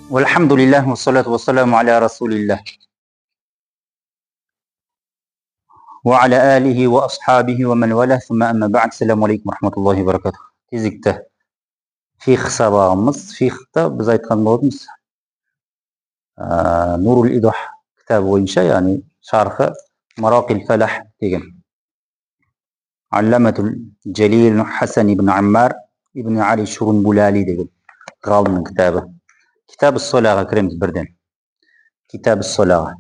Walhamdulillah wassalatu wassalamu ala rasulillah wa ala alihi wa ashabihi wa man wala thumma amma ba'd. Assalamu alaikum rahmatullahi wa barakatuh. Кезекті фиқх сабағымыз, фиқхта біз айтқан болатынбыз Нурул Идох кітабы бойынша, яғни шархы Марақил Фалах деген Алламатул Джалил Хасан ибн Аммар ибн Али Шурунбулали деген ғалымның кітабы. Китабы Солаға кіреміз бірден. Китабы Солаға.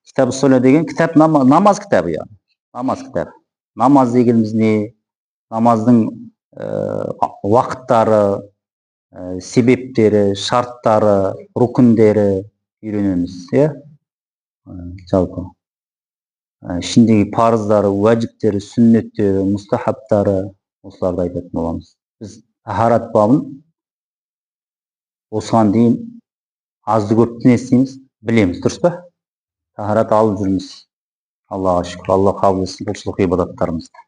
Китабы Сола деген кітап намаз кітабы, яғни намаз кітабы. Намаз дегеніміз не? Намаздың уақыттары, себептері, шарттары, рукіндері үйренеміз, жалпы. Ішіндегі парыздары, уәжіптері, сүннеттері, мұстахабтары, осыларды айтатын боламыз. Біз тахарат бабын осыған дейін азды көпті не істейміз? Білеміз, дұрыс па? Тахарат алып жүрміз. Аллаға шүкір, Алла қабыл етсін құлшылық ғибадаттарымызды.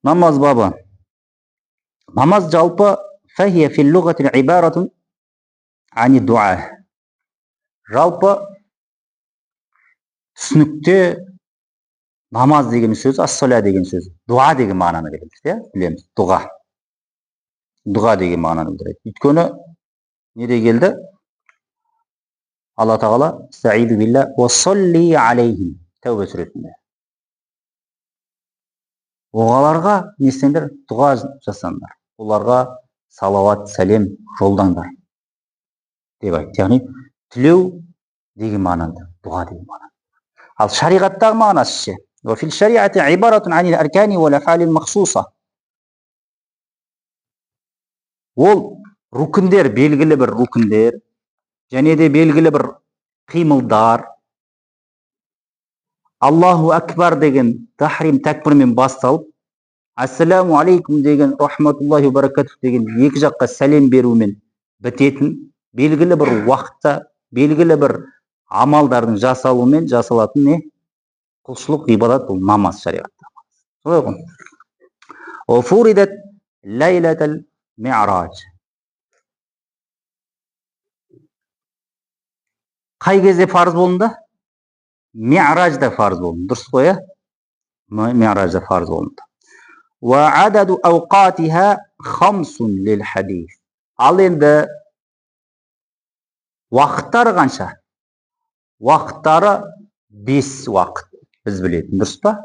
Намаз бабы. Намаз жалпы фахия фил лугати ибаратун ани дуа. Жалпы түсінікте намаз деген сөз, ас-сола деген сөз, дуа деген мағынаны береді, білеміз, дұға. Дұға деген мағынаны білдіреді. Өйткені неде келді? Алла тағала стаиду билля ва солли алейхим тәубе сүретінде. Оғаларға не істеңдер? Дұға жасаңдар. Оларға салауат, сәлем жолдаңдар деп айтты. Яғни тілеу деген мағынада, дұға деген мағынада. Ал шариғаттағы мағынасы ше? Ва фил шариати ибаратун анил аркани вал афалил махсуса. Ол рукіндер, белгілі бір рукіндер, және де белгілі бір қимылдар. Аллаху акбар деген тахрим тәкбірмен басталып, ассаламу алейкум деген, рахматуллахи ва баракатух деген екі жаққа сәлем берумен бітетін, белгілі бір уақытта, белгілі бір амалдардың жасалуымен жасалатын не? Құлшылық, ғибадат, бұл намаз шариғатта. Солай ғой. Офуридат лайлатал ми'раж. Қай кезде фарыз болынды? Ми'ражда фарыз болынды. Дұрыс қой, Ми'ражда фарыз болынды. Ва ададу ауқатиха хамсун лил хадис. Ал енді уақыттары қанша? Уақыттары 5 уақыт. Біз білетін, дұрыс па?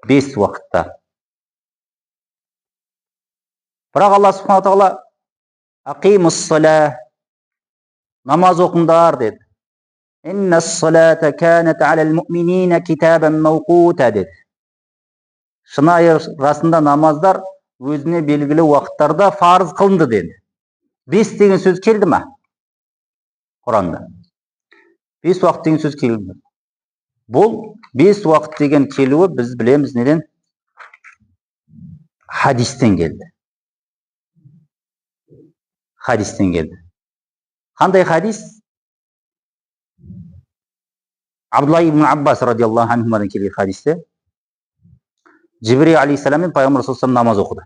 5 уақытта. Бірақ Алла субхана тағала ақимус-сала, намаз оқыңдар деді. Иннас-салата канат алал муъминина китабан мауқута деді. Шынайы расында намаздар өзіне белгілі уақыттарда фарыз қылынды деді. 5 деген сөз келді ма? Құранда. 5 уақыт деген сөз келді. Бұл 5 уақыт деген келуі біз білеміз неден? Хадистен келді. Хадистен келді. Қандай хадис? Абдулла ибн Аббас радиаллаху анхумадан келген хадисте Жибрил алейхиссалам мен пайғамбар саллаллаху алейхи намаз оқыды.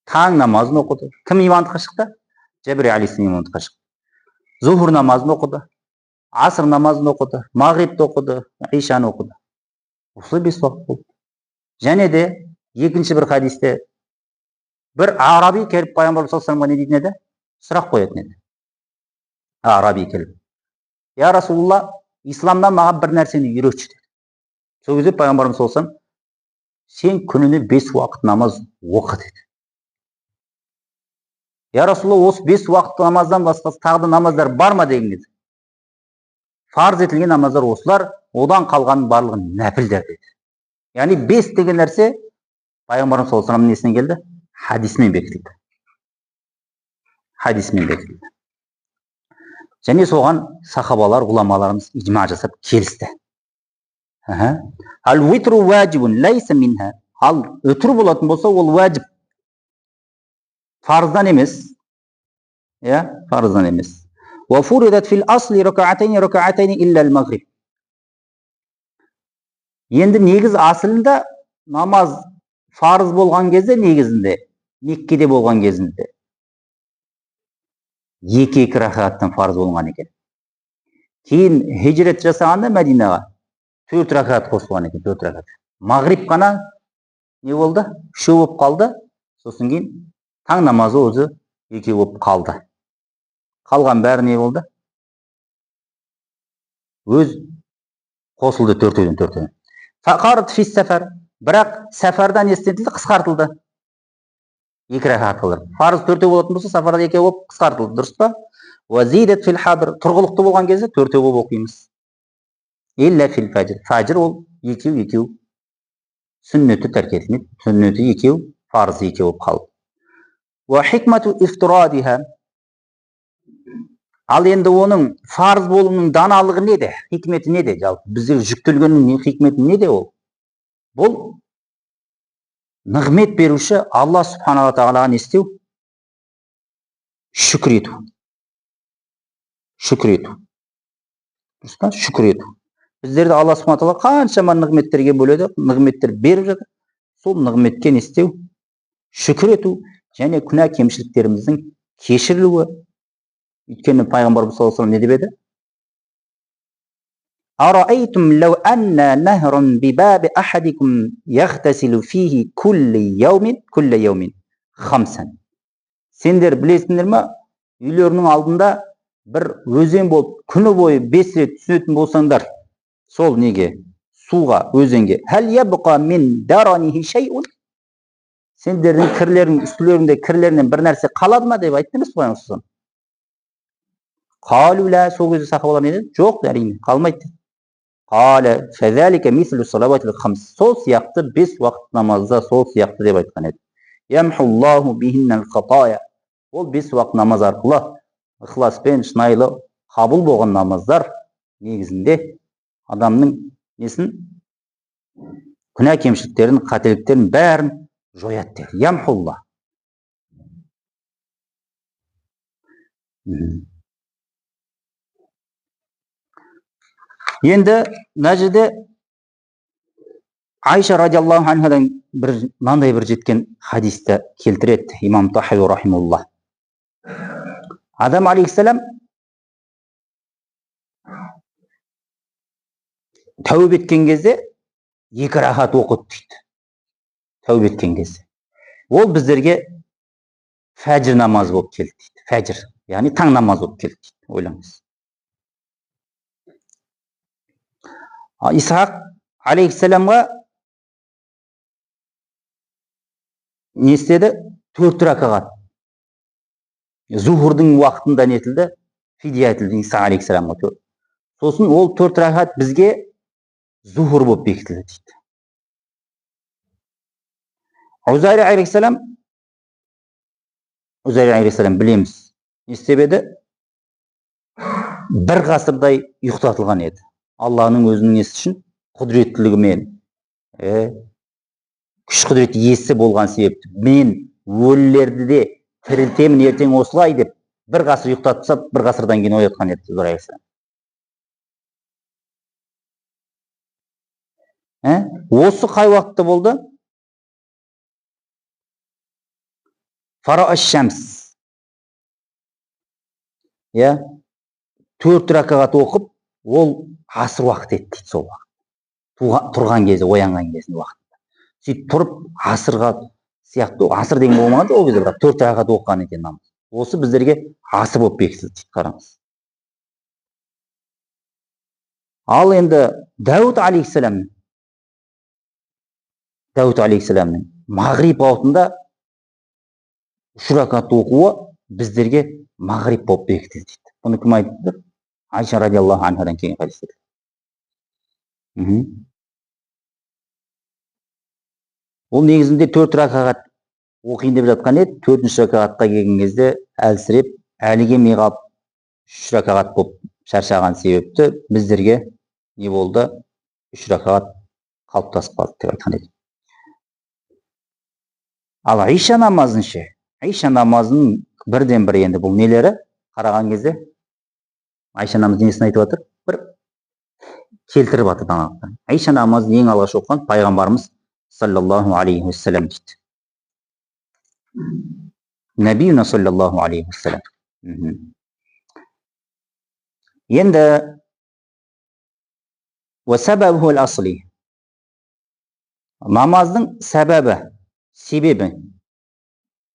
Таң намазын оқыды. Кім имамдыққа шықты? Жибрил алейхиссалам имамдыққа шықты. Зухур намазын оқыды. Аср намазын оқыды. Мағрибті оқыды. Ишаны оқыды. Осылай 5 уақыт болды. Және де екінші бір хадисте бір араби келіп пайғамбар саллаллаху алейхи не дейтін еді? Сұрақ қоятын еді. Араби келіп: Я Расулулла, исламнан маған бір нәрсені үйретші деді. Сол кезде пайғамбарымыз саллаллаху алейхи сен күніне 5 уақыт намаз оқы деді. Я Расулулла, осы 5 уақыт намаздан басқасы тағы да намаздар бар ма деген еді. Фарз етілген намаздар осылар, одан қалғанның барлығы нәпілдер деді. Яғни 5 деген нәрсе пайғамбарымыз саллаллаху алейхи несінен келді? Хадисмен бекітілді. Хадисмен бекітілді. Және соған сахабалар, ғұламаларымыз ижма жасап келісті. Ал витру ваджибун лайса минха. Ал өтір болатын болса, ол ваджиб. Фарыздан емес. Фарыздан емес. Ва фуридат фил асли ракаатайни илля ал-магриб. Енді негіз асылында намаз фарыз болған кезде, негізінде Меккеде болған кезінде екі ракаттан фарз болған екен. Кейін хижрет жасағанда Мәдинаға 4 ракат қосылған екен, 4 ракат. Мағриб қана не болды? 3 болып қалды. Сосын кейін таң намазы өзі 2 болып қалды. Қалған бәрі не болды? Өз қосылды 4-ден 4-ден. Фақарат фис сафар. Бірақ сафарда не істетілді? Қысқартылды. 2 ракат қылды. Фарыз 4 болатын болса, сафарда 2 болып қысқартылды, дұрыс па? Вазидат фил хадр. Тұрғылықты болған кезде 4 болып оқимыз. Илля фил фаджр. Фаджр ол 2. Сүннеті тәрк етілмейді. Сүннеті 2, фарзы 2 болып қалды. Ва хикмату ифтирадиха. Ал енді оның фарз болуының даналығы неде? Хикметі неде? Жалпы бізге жүктелгеннің хикметі неде ол? Бұл нығмет беруші Алла субханала тағалаға не істеу? Шүкір ету. Шүкір ету. Шүкір ету. Біздерді Алла субханала тағала қаншама нығметтерге бөледі, нығметтер беріп жатыр. Сол нығметке не істеу? Шүкір ету және күнә кемшіліктеріміздің кешірілуі. Өйткені пайғамбарымыз саллаллаху алейхи ва саллям не деп еді? Арайтум лау анна нахрун бибаби ахадикум яхтасилу фихи кулли яумин хамсан. Сендер білесіңдер ме? Үйлерінің алдында бір өзен болып күні бойы 5 рет түсінетін болсаңдар, сол неге? Суға, өзенге. Хәл ябқа мин даранихи шайун. Сендердің кірлерінің, үстілерінде кірлерінен бір нәрсе қалады ма деп айтты емес қойыңыз. Қалула, сол кезде сахабалар не деді? Жоқ, әрине, қалмайды. Қала, фәзәлике мислу салаватил хамс. Сол сияқты 5 уақыт намазда сол сияқты деп айтқан еді. Ямхуллаху бихиннал хатая. Ол 5 уақыт намаз арқылы ықыласпен шынайлы қабыл болған намаздар негізінде адамның несін? Күнә кемшіліктерін, қателіктерін бәрін жояды деді. Ямхулла. Енді мына жерде Айша радиаллаху анхадан мынандай бір жеткен хадисті келтіреді имам Тахауи рахимуллах. Адам алейхиссалам тәубе еткен кезде 2 ракат оқыды дейді. Тәубе еткен кезде. Ол біздерге фәжр намазы болып келді дейді. Фәжр, яғни таң намазы болып келді дейді. Ойлаңыз. Исхақ алейхиссаламға не істеді? 4 ракат. Зухурдың уақытында нетілді? Фидия етілді Исхақ алейхиссаламға. Сосын ол 4 ракат бізге зухур болып бекітілді дейді. Узайр алейхиссалам білеміз. Не істеп еді? 1 ғасырдай ұйықтатылған еді. Алланың өзінің несі үшін? Құдіреттілігімен, күш құдірет иесі болған себепті. Мен өлілерді де тірілтемін ертең осылай деп 1 ғасыр ұйықтатса, 1 ғасырдан кейін оятқан еді Узайр алейхиссалам. Осы қай уақытта болды? Фара-аш-шамс. 4 ракат оқып, ол асыр уақыт еді дейді сол уақыт. Тұрған кезде, оянған кезінде уақытта. Сөйтіп тұрып, асырға сияқты, асыр деген болмағанда ол кезде бірақ 4 ракат оқыған екен намаз. Осы біздерге асыр болып бекітілді дейді, қараңыз. Ал енді Дауд алейхиссаламның мағриб уақытында 3 ракат оқуы біздерге мағриб болып бекітілді дейді. Бұны кім айтты? Айша радиаллаху анхадан келген хадис. Ол негізінде 4 ракат оқиын деп жатқан еді. 4-ші ракатқа келген кезде әлсіреп, әлі келмей қалып 3 ракат болып шаршаған себепті біздерге не болды? 3 ракат қалыптасып қалды деп айтқан еді. Ал Иша намазын ше? Иша намазының бірден бір енді бұл нелері қараған кезде Айша намазы несін айтып жатыр? Бір келтіріп жатыр даналықтан. Айша намазын ең алғаш оқыған пайғамбарымыз саллаллаху алейхи ва саллям дейді. Набиюна саллаллаху алейхи ва саллям. Енді уасабабухул асли, намаздың себебі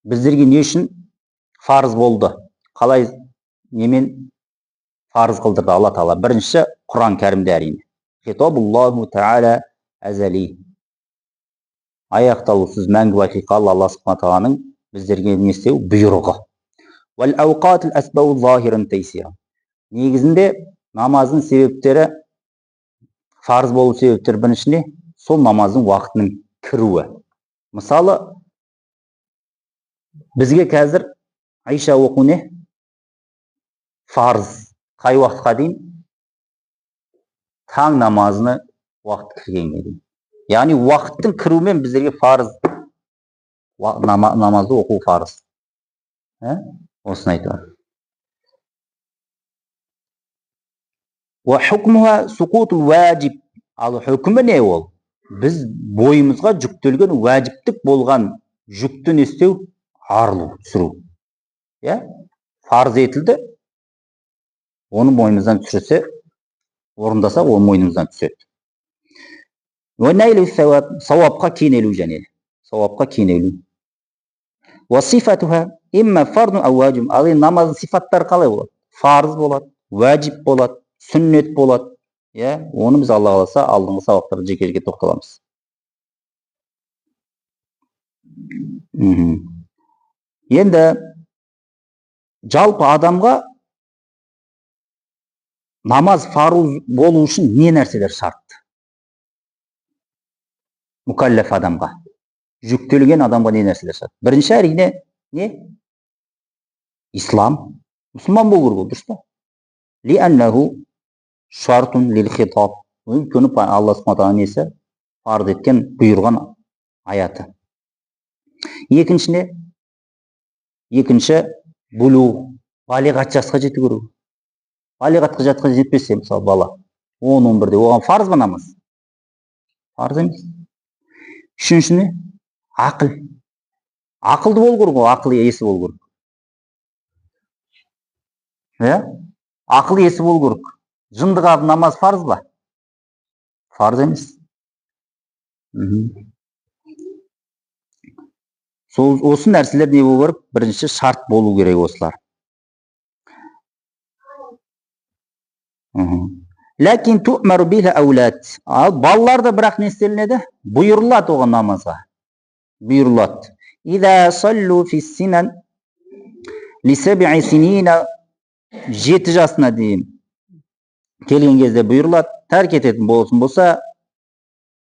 біздерге не үшін фарыз болды, қалай немен фарыз қылдырды алла тағала? Бірінші, Құран кәрімде әрине. Хитабуллаху тағала әзәли, аяқталусыз мәңгі бақиқалы Алла субхана тағаланың біздерге не істеу бұйрығы. Уәл ауқатул асбау захиран тайсира, негізінде намаздың себептері, фарыз болу себептері біріншіне сол намаздың уақытының кіруі. Мысалы, бізге қазір Айша оқу не? Фарыз. Қай уақытқа дейін? Таң намазына уақыт кіргенге дейін. Яғни уақыттың кіруімен біздерге фарыз, намазды оқу фарыз. Осыны айтады. Уа хукмуха суқутул уәжиб, ал хүкімі не ол? Біз бойымызға жүктелген уәжіптік болған жүкті не істеу? Арылу, түсіру. Фарыз етілді, оны мойнымыздан түсірсе, орындаса, ол мойнымыздан түседі. Сауапқа кенелу және. Сауапқа кенелу. Уасифатуха имма фардун ау уәжиб. Ал намаздың сифаттары қалай болады? Фарыз болады, уәжиб болады, сүннет болады. Оны біз Алла қаласа алдыңғы сабақтарда жеке-жеке тоқталамыз. Енді жалпы адамға намаз фарыз болу үшін не нәрселер шарт? Мукаллаф адамға, жүктелген адамға не нәрселер шарт? Бірінші әрине не? Ислам, мұсылман болу керек, дұрыс па? Лианнаху шартун лил хитаб. Өйткені Алла субхана тағала несі? Фарыз еткен, бұйырған аяты. Екінші бұлу, балиғат жасқа жету керек. Балиғатқа жатқа жетпесе, мысалы бала 10-11-де, оған фарыз ба намаз? Фарыз емес. Үшіншіне ақыл. Ақылды болу керек, ақыл есі болу керек. Ақыл есі болу керек. Жындыға намаз фарыз ба? Фарыз емес. Осы нәрселер не болу керек? Бірінші шарт болу керек осылар. Ләкин туъмару биха аулад. Ал балаларда бірақ не істелінеді? Бұйырылады оған намазға. Бұйырылады. Иза саллу фиссинан ли саб'i синина, 7 жасына дейін келген кезде бұйырылады. Тәрк ететін болса,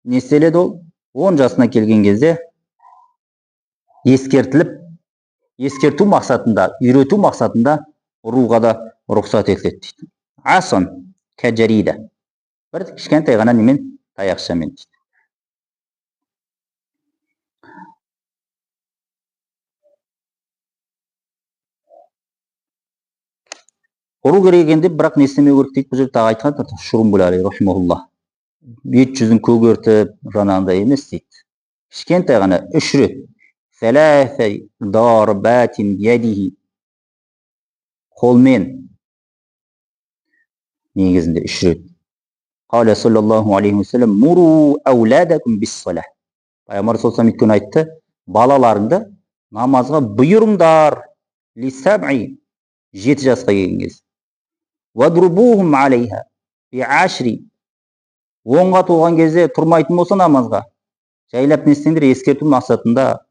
не істеледі ол? 10 жасына келген кезде ескертіліп, ескерту мақсатында, үйрету мақсатында ұруға да рұқсат етіледі дейді. Асон кәжарида, бір кішкентай ғана немен? Таяқшамен дейді. Ұру керек екенде, бірақ не істемеу керек дейді. Бұл жерде тағы айтқан Шурумбул алейхи рахимахуллах. Бет жүзін көгертіп, жанағындай емес дейді. Кішкентай ғана 3 рет. Сәләсәй дарбатин ядихи, қолмен негізінде 3 рет. Қала саллаллаху алейхи вассалам, муру ауладакум биссалах. Пайғамбар саллаллаху алейхи вассалам айтты, балаларыңды намазға бұйырыңдар. Ли саб'i, 7 жасқа келген кезде. Вадрубухум алейха би ашри, 10-ға толған кезде тұрмайтын болса намазға, жайлап не істеңдер? Ескерту мақсатында,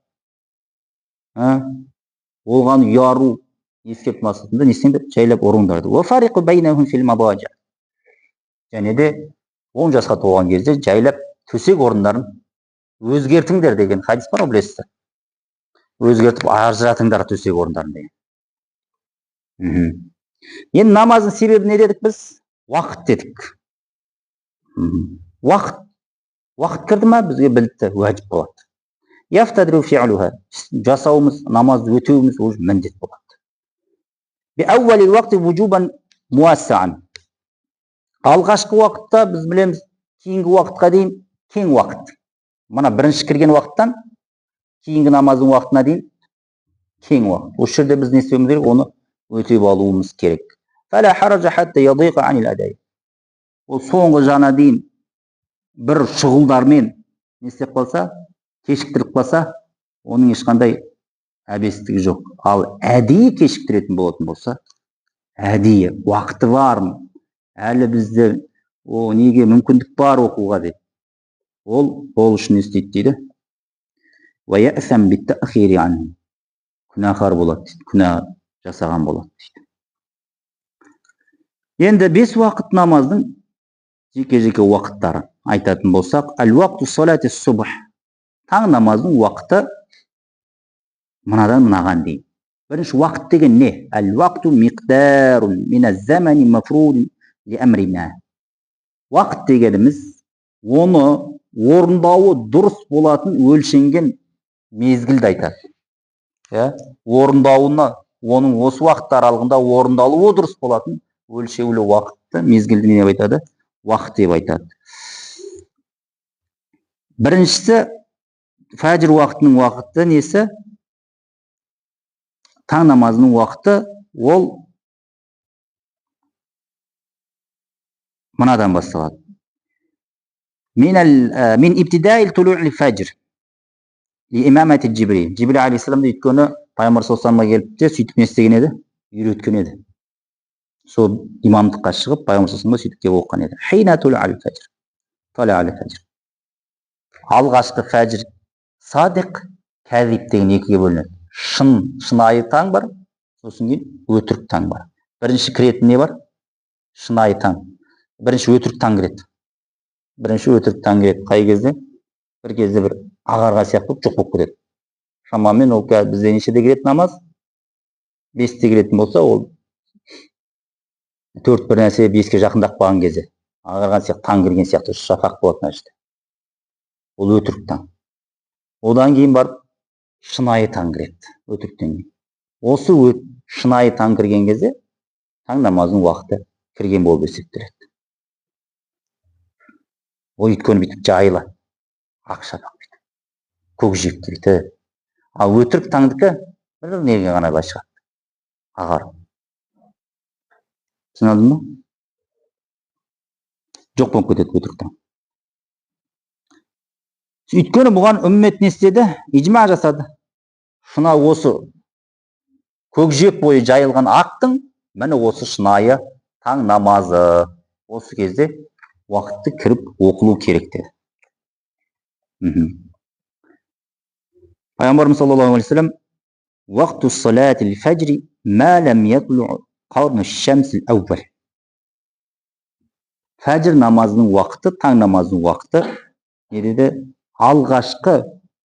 болған ұяру ескерту мақсатында не істеңдер? Жайлап ұрыңдар. Ва фариқу байнахум фил мабажа. Және де 10 жасқа толған кезде жайлап төсек орындарын өзгертіңдер деген хадис бар, білесіздер. Өзгертіп ажыратыңдар төсек орындарын деген. Енді намаздың себебі не дедік біз? Уақыт дедік. Уақыт кірді ма, бізге білді, уәжіп болады. Яфтадру фи'луха, жасауымыз, намазды өтеуіміз уже міндет болады. Би аувалил уақти вужубан муассаан. Алғашқы уақытта біз білеміз, кейінгі уақытқа дейін кең уақыт. Мына бірінші кірген уақыттан кейінгі намаздың уақытына дейін кең уақыт. Осы жерде біз не істеуіміз керек? Оны өтеп алуымыз керек. Фәлә хаража хатта ядиқа анил адай. Ол соңғы жана дейін бір шұғылдармен не істеп қалса, кешіктіріп қалса, оның ешқандай әбестігі жоқ. Ал әдейі кешіктіретін болатын болса, әдейі уақыты бар, әлі бізде неге мүмкіндік бар оқуға деп, ол үшін не істейді дейді? Күнәһар болады дейді, күнә жасаған болады дейді. Енді 5 уақыт намаздың жеке-жеке уақыттары айтатын болсақ, әл-уақту салати субх, таң намаздың уақыты мынадан мынаған дейін. Бірінші уақыт деген не? Әл-уақту миқдарун миназ-замани мафрудун ли-амрина. Уақыт дегеніміз оны орындауы дұрыс болатын өлшенген мезгілді айтады. Орындауына, оның осы уақыт аралығында орындалуы дұрыс болатын өлшеулі уақытты, мезгілді не деп айтады? Уақыт деп айтады. Біріншісі, фәжір уақытының уақыты несі? Таң намазының уақыты, ол мынадан басталады. Min ibtidail tulu'il fajr li imamati Jibril. Jibril алейхиссалам өйткені пайғамбар саллаллаху алейхи келіп те сөйтіп не істеген еді? Үйреткен еді. Сол имамдыққа шығып, пайғамбар саллаллаху алейхи сөйтіп келіп оқыған еді. Хина тулу'ил фajr. Талa'ил фajr. Алғашқы фәжр садиқ, кәзиб деген екіге бөлінеді. Шынайы таң бар, сосын кейін өтірік таң бар. Бірінші кіретін не бар? Шынайы таң. Бірінші өтірік таң кіреді. Қай кезде? Бір кезде бір ағарға сияқты жоқ болып кетеді. Шамамен ол бізде нешеде кіреді намаз? 5-те кіретін болса, ол 4 бір нәрсе 5-ке жақындап қалған кезде. Ағарған сияқты таң кірген сияқты шафақ болатын нәрсе. Ол өтірік таң. Одан кейін барып шынайы таң кіреді. Өтіріктен кейін. Осы шынайы таң кірген кезде таң намазының уақыты кірген болып есептеледі. Ол өйткені бүйтіп жайылы. Ақшапақ бүйтіп. Көкжиекті бүйтіп. Ал өтірік таңдікі бір неге ғана былай шығады. Ағар. Түсіндің ме? Жоқ болып кетеді өтірік таң. Өйткені бұған үммет не істеді? Ижма жасады. Шына осы көкжиек бойы жайылған ақтың, міне осы шынайы таң намазы. Осы кезде уақытты кіріп оқылу керек деді. Пайғамбарымыз саллаллаху алейхи вассалам уақыту салатил фajri ма лам ятлу қарну шамсил әувал. Фәжр намазының уақыты, таң намазының уақыты не деді? Алғашқы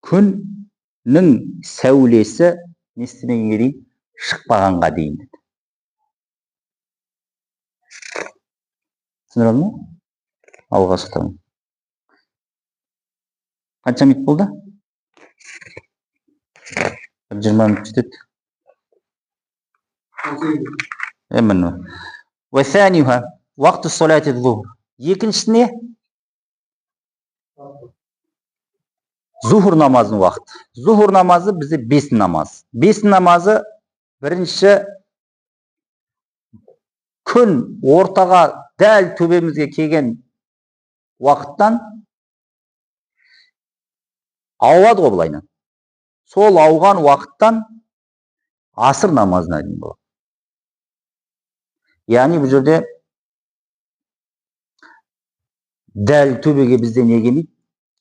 күннің сәулесі не істемегенге дейін? Шықпағанға дейін деді. Түсіндірді ме? Алғашқы. Қанша минут болды? 20 минут жетеді. Уәсәниха уақыту салати зухр. Екіншісі не? Зухр намазының уақыты. Зухр намазы бізде 5 намаз. 5 намазы бірінші күн ортаға дәл төбемізге келген уақыттан ауады ғой былайынан. Сол ауған уақыттан асыр намазына дейін болады. Яғни бұл жерде дәл төбеге бізде не келмейді?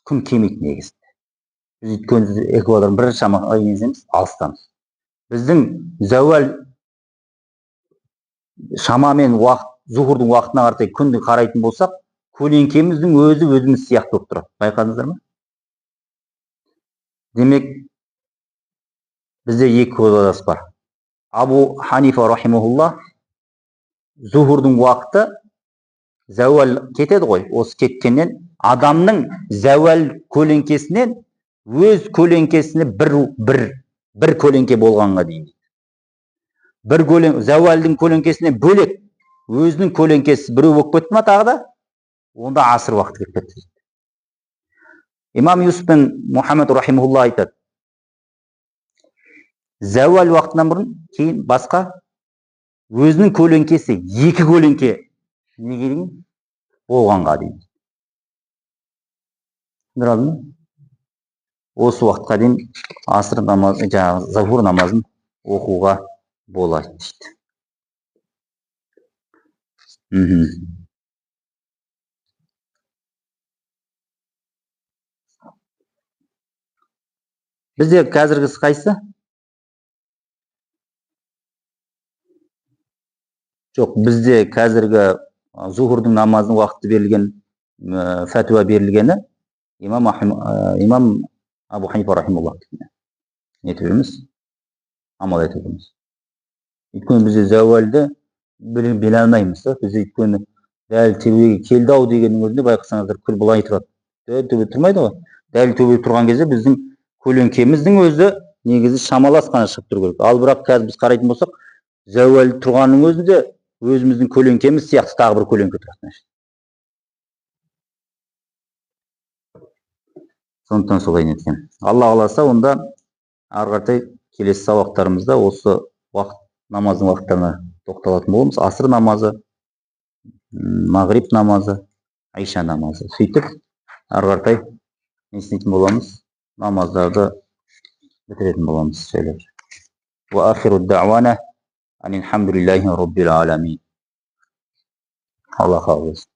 Күн келмейді негізінде. Біз өйткені экватордың бір шамаға еміз, алыстамыз. Біздің зәуал шамамен уақыт, зухурдың уақытына қарай күнді қарайтын болсақ, көлеңкеміздің өзіміз сияқты болып тұрады. Байқадыңыздар ма? Демек, бізде екі көзқарас бар. Абу Ханифа рахимахулла зухурдың уақыты зәуал кетеді ғой. Осы кеткеннен адамның зәуал көлеңкесінен өз көлеңкесіне бір көлеңке болғанға дейін. Бір зәуалдың көлеңкесінен бөлек өзінің көлеңкесі біреу болып кетті ма тағы да? Онда асыр уақыты келіп кетті. Имам Юсуф бен Мұхаммед рахимахулла айтады. Зәуал уақытынан бұрын, кейін басқа өзінің көлеңкесі 2 көлеңке неге дейін болғанға дейін. Түсіндіре алдым ба? Осы уақытқа дейін аср намазы, жаңағы захур намазын оқуға болады дейді. Бізде қазіргісі қайсы? Жоқ, бізде қазіргі зухурдың намазының уақыты берілген, фәтуа берілгені имам Абу Ханифа рахималлах не етіп жүрміз, амал етіп жүрміз. Өйткені бізде зәуалді біле алмаймыз. Біз өйткені дәл төбеге келді ау дегеннің өзінде байқасаңыздар күн былай тұрады. Дәл төбе тұрмайды ғой. Дәл төбе тұрған кезде біздің көлеңкеміздің өзі негізі шамалас қана шығып тұру керек. Ал бірақ қазір біз қарайтын болсақ, зәуал тұрғанның өзінде өзіміздің көлеңкеміз сияқты тағы бір көлеңке тұрады. Сондықтан солай неткен. Алла қаласа, онда ары қаратай келесі сабақтарымызда осы уақыт намаздың уақыттарына тоқталатын боламыз. Аср намазы, мағриб намазы, айша намазы. Сөйтіп ары қаратай не істейтін боламыз? Намаздарды бітіретін боламыз. Ва ахиру дa'вана анил хамдулиллахи раббил аламин. Алла қабыл етсін.